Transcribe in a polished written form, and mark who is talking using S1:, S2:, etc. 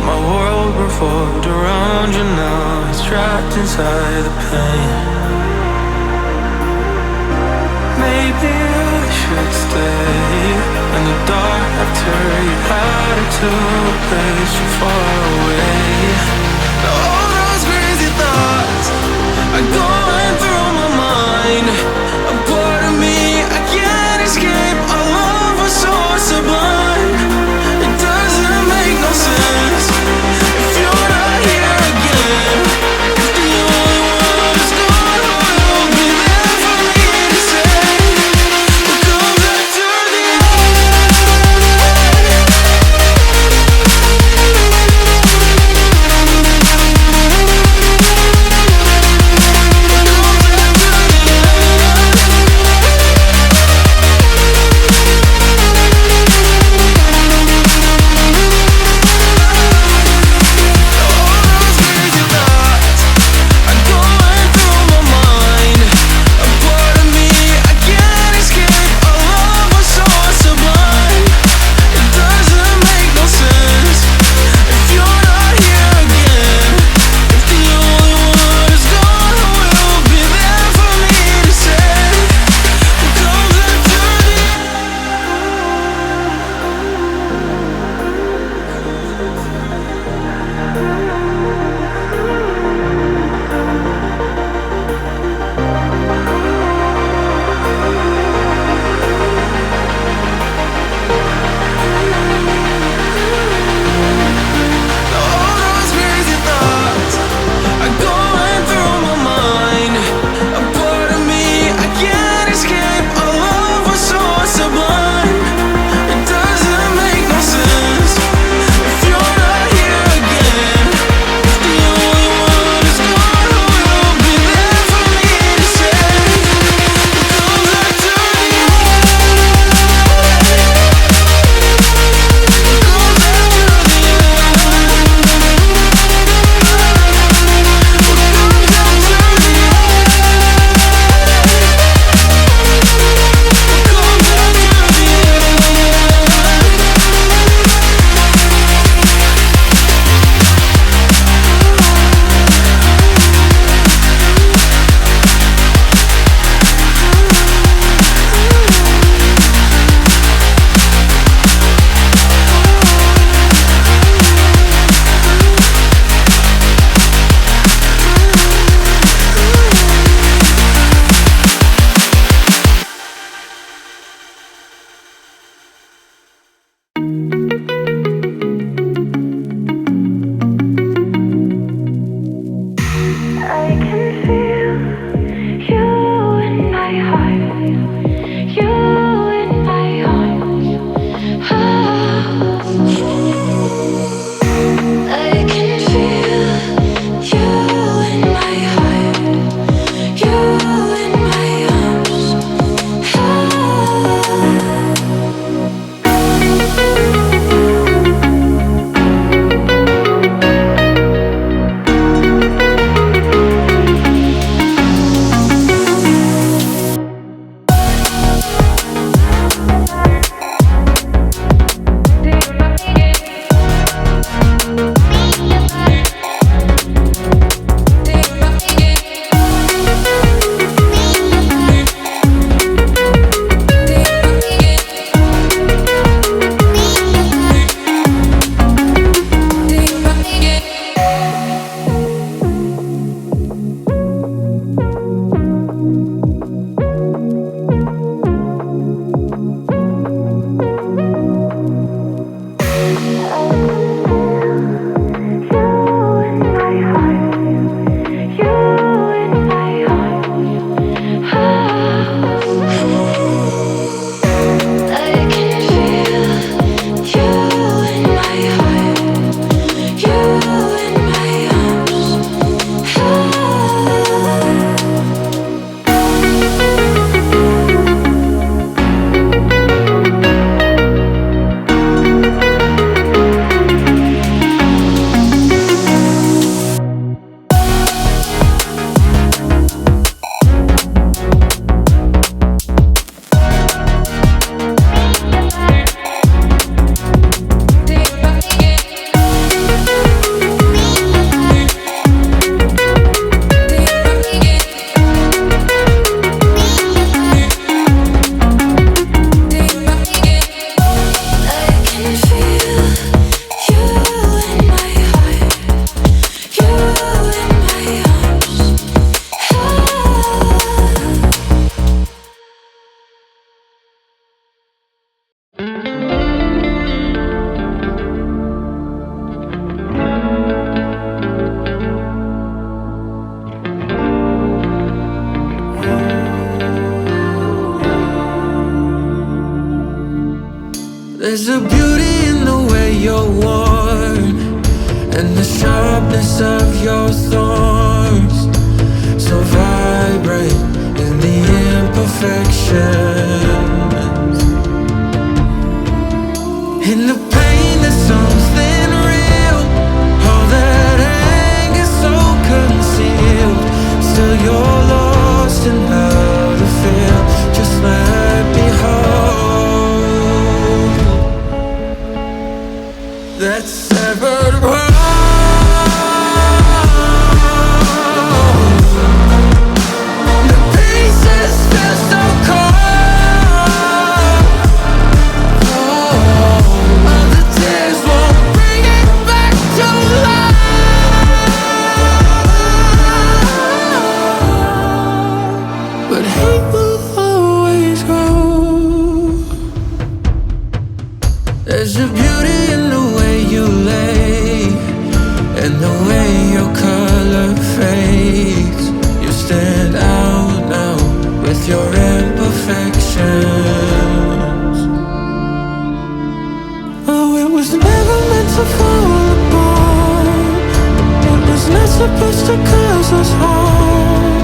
S1: My world revolved around you, now it's trapped inside the pain. Maybe I should stay in the dark after you had it to place you far away. Now all those crazy thoughts are going through my mind. A part of me I can't escape. Our love was so sublime. It doesn't make no sense if you're not here again. If the only one who's gone will be there for me to say, we'll come back to the end. There's a beauty in the way you're worn, and the sharpness of your thorns, so vibrant in the imperfections. In the pain there's something real, all that anger so concealed. Still you're lost in how to feel. Just let me hold that severed world. The pieces feel so cold. All the tears won't bring it back to life. But hate will always grow. There's a beauty in the way you lay, and the way your color fades. You stand out now with your imperfections. Oh, it was never meant to fall apart. It was not supposed to cause us harm.